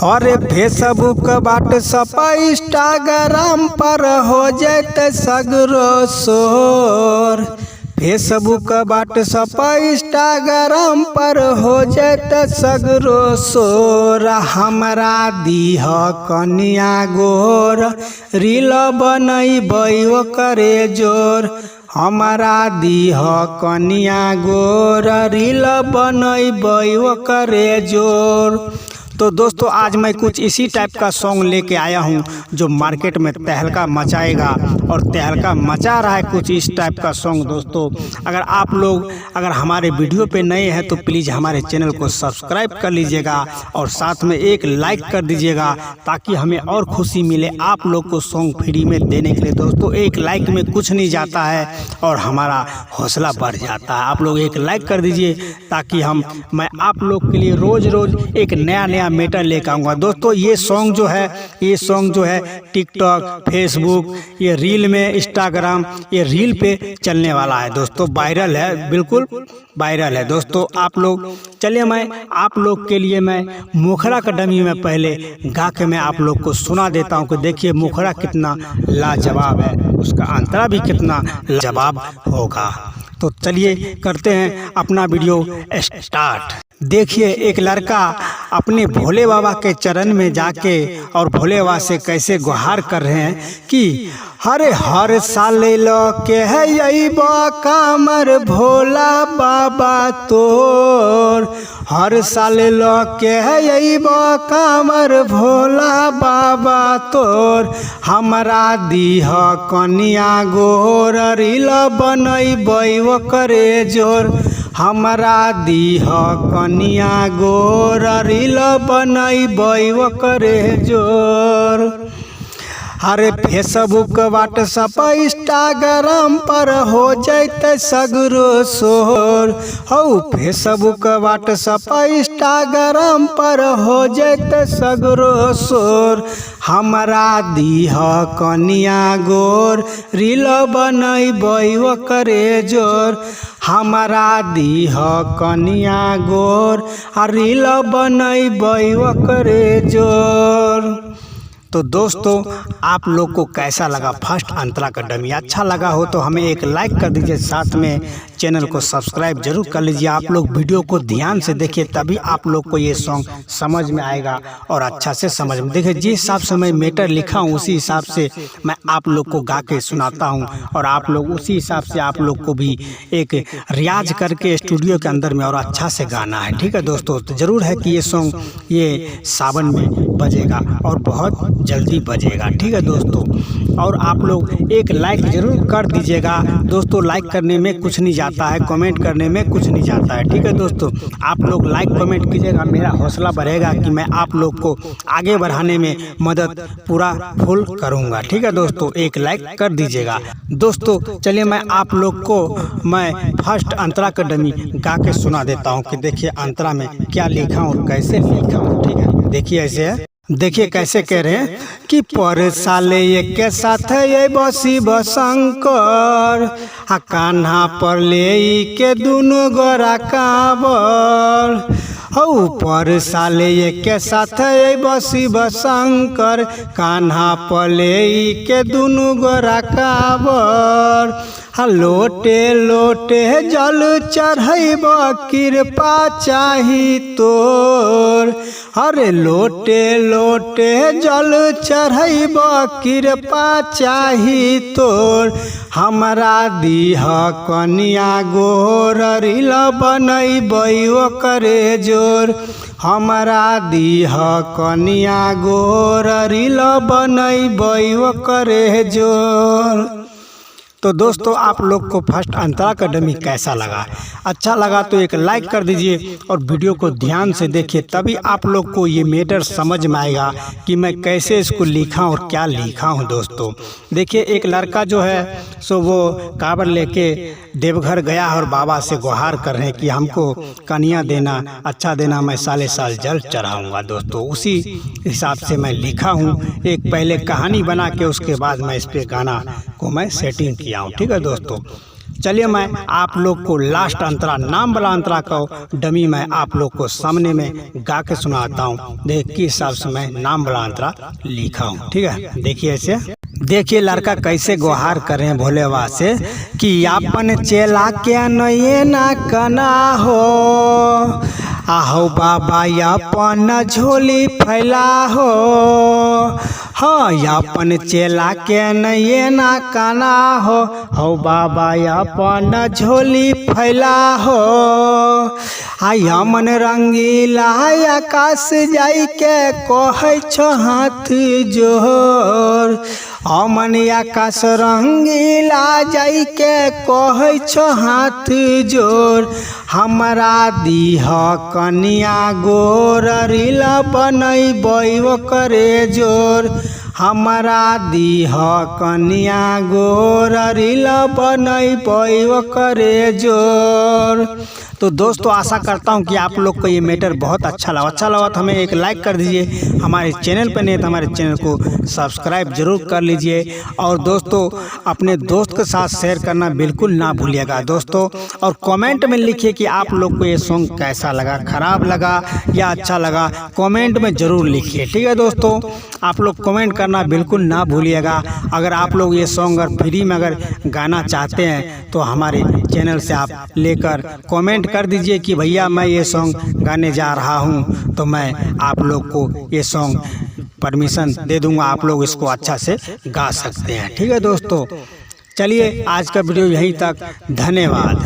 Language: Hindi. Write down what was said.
अरे फेसबुक व्हाट्सएप इंस्टाग्राम पर हो जैते सगरो शोर। फेसबुक व्हाट्सएप इंस्टाग्राम पर हो जैते सगरो शोर। हमरा दीह कनिया गोर रील बनैबै ओकरे जोर। हमारा दीह कनिया गोर रील बनैबै ओकरे जोर। तो दोस्तों आज मैं कुछ इसी टाइप का सॉन्ग लेके आया हूँ जो मार्केट में तहलका मचाएगा और तहलका मचा रहा है कुछ इस टाइप का सॉन्ग। दोस्तों अगर हमारे वीडियो पे नए हैं तो प्लीज़ हमारे चैनल को सब्सक्राइब कर लीजिएगा और साथ में एक लाइक कर दीजिएगा ताकि हमें और खुशी मिले आप लोग को सॉन्ग फ्री में देने के लिए। दोस्तों एक लाइक में कुछ नहीं जाता है और हमारा हौसला बढ़ जाता है। आप लोग एक लाइक कर दीजिए ताकि मैं आप लोग के लिए रोज़ एक नया मैटर लेकर आऊँगा। दोस्तों ये सॉन्ग जो है टिकटॉक, फेसबुक, ये रील में, इंस्टाग्राम, ये रील पे चलने वाला है। दोस्तों वायरल है, बिल्कुल वायरल है। दोस्तों आप लोग चलिए मैं आप लोग के लिए मैं मुखड़ा का डमी में पहले गा के मैं आप लोग को सुना देता हूँ कि देखिए मुखड़ा कितना लाजवाब है, उसका अंतरा भी कितना लाजवाब होगा। तो चलिए करते हैं अपना वीडियो स्टार्ट। देखिए एक लड़का अपने भोले बाबा के चरण में जाके और भोले बाबा से कैसे गुहार कर रहे हैं कि हर साल लो के है यही कामर भोला बाबा तोर। हर साल लो के है यही कामर भोला बाबा तोर। हमरा दीह कनिया गोर रील बनैबै ओकरे जोर। हमरा दीह कनिया गोर रील बनैबै ओकरे जोर। अरे फेसबुक व्हाट्सएप इंस्टाग्राम पर हो जैते सगरो शोर। हो फेसबुक व्हाट्सएप इंस्टाग्राम पर हो जैते सगरो शोर। हमरा दीह कनिया गोर रील बनैबै ओकरे जोर। हमरा दीह कनिया गोर रील बनैबै ओकरे जोर। तो दोस्तों आप लोग को कैसा लगा फर्स्ट अंतरा का डमी? अच्छा लगा हो तो हमें एक लाइक कर दीजिए, साथ में चैनल को सब्सक्राइब जरूर कर लीजिए। आप लोग वीडियो को ध्यान से देखिए तभी आप लोग को ये सॉन्ग समझ में आएगा और अच्छा से समझ में। देखिए जिस हिसाब से मैं मैटर लिखा हूँ उसी हिसाब से मैं आप लोग को गा के सुनाता हूँ और आप लोग उसी हिसाब से आप लोग को भी एक रियाज करके स्टूडियो के अंदर में और अच्छा से गाना है। ठीक है दोस्तों, तो ज़रूर है कि ये सॉन्ग ये सावन में बजेगा और बहुत जल्दी बजेगा। ठीक है दोस्तों, और आप लोग एक लाइक जरूर कर दीजिएगा। दोस्तों लाइक करने में कुछ नहीं जाता है, कमेंट करने में कुछ नहीं जाता है। ठीक है दोस्तों, आप लोग लाइक कमेंट कीजिएगा, मेरा हौसला बढ़ेगा कि मैं आप लोग को आगे बढ़ाने में मदद पूरा फुल करूँगा। ठीक है दोस्तों, एक लाइक कर दीजिएगा। दोस्तों चलिए मैं आप लोग को मैं फर्स्ट अंतरा का डमी गा के सुना देता हूँ कि देखिए अंतरा में क्या लिखा हूँ और कैसे लिखा हूँ। ठीक है देखिए ऐसे है, देखिए कैसे कह रहे हैं कि पर साले एक के साथ ये बसी बशंकर आ कान्हा पर ले के दुनु गोरा काबर। हो पर साले एक के साथ ये बसी बशंकर कान्हा पर ले के दुनु गोरा काबर। लोटे लोटे जल चढ़ैब कृपा चाही तोर। अरे लोटे लोटे जल चढ़ैब कृपा चाही तोर। हमरा दीह कनिया गोर रील बनैबै ओकरे जोर। हमरा दीह कनिया गोर रील बनैबै ओकरे जोर। तो दोस्तों आप लोग को फर्स्ट अंतरा का डमी कैसा लगा? अच्छा लगा तो एक लाइक कर दीजिए और वीडियो को ध्यान से देखिए तभी आप लोग को ये मैटर समझ में आएगा कि मैं कैसे इसको लिखा और क्या लिखा हूँ। दोस्तों देखिए एक लड़का जो है सो वो कांवर लेके देवघर गया और बाबा से गुहार कर रहे हैं कि हमको कन्या देना, अच्छा देना, मैं साले साल जल चढ़ाऊँगा। दोस्तों उसी हिसाब से मैं लिखा हूँ, एक पहले कहानी बना के उसके बाद मैं इस पर गाना को मैं सेटिंग किया हूँ। ठीक है दोस्तों, चलिए मैं आप लोग को लास्ट अंतरा, नाम वाला अंतरा का डमी मैं आप लोग को सामने में गा के सुनाता हूँ। देख किस हिसाब से मैं नाम वाला अंतरा लिखा हूँ। ठीक है, देखिए ऐसे। देखिए लड़का कैसे गुहार कर रहे हैं भोले बाबा से कि अपन चेला के नये ना कना हो, आहो बाबा अपन झोली फैला हो। हाँ अपन चेला के नये ना काना हो बाबा अपन झोली फैला हो। मन रंगीला आकाश जाई के कहे छो हाथ जोर, अमन आकाश रंगीला जाई के कहे छो हाथ जोर। हमरा दीह कनिया गोर रीला बनैबै करे जोर, हमरा दीह कनिया गोर रीला बनैबै करे जोर। तो दोस्तों आशा करता हूं कि आप लोग को ये मैटर बहुत अच्छा लगा तो हमें एक लाइक कर दीजिए। हमारे चैनल पर नहीं तो हमारे चैनल को सब्सक्राइब जरूर कर लीजिए। और दोस्तों अपने दोस्त के साथ शेयर करना बिल्कुल ना भूलिएगा दोस्तों। और कमेंट में लिखिए कि आप लोग को ये सॉन्ग कैसा लगा, ख़राब लगा या अच्छा लगा, कमेंट में ज़रूर लिखिए। ठीक है दोस्तों, आप लोग कमेंट करना बिल्कुल ना भूलिएगा। अगर आप लोग ये सॉन्ग अगर फ्री में अगर गाना चाहते हैं तो हमारे चैनल से आप लेकर कमेंट कर दीजिए कि भैया मैं ये सॉन्ग गाने जा रहा हूँ, तो मैं आप लोग को ये सॉन्ग परमिशन दे दूंगा, आप लोग इसको अच्छा से गा सकते हैं। ठीक है दोस्तों, चलिए आज का वीडियो यहीं तक, धन्यवाद।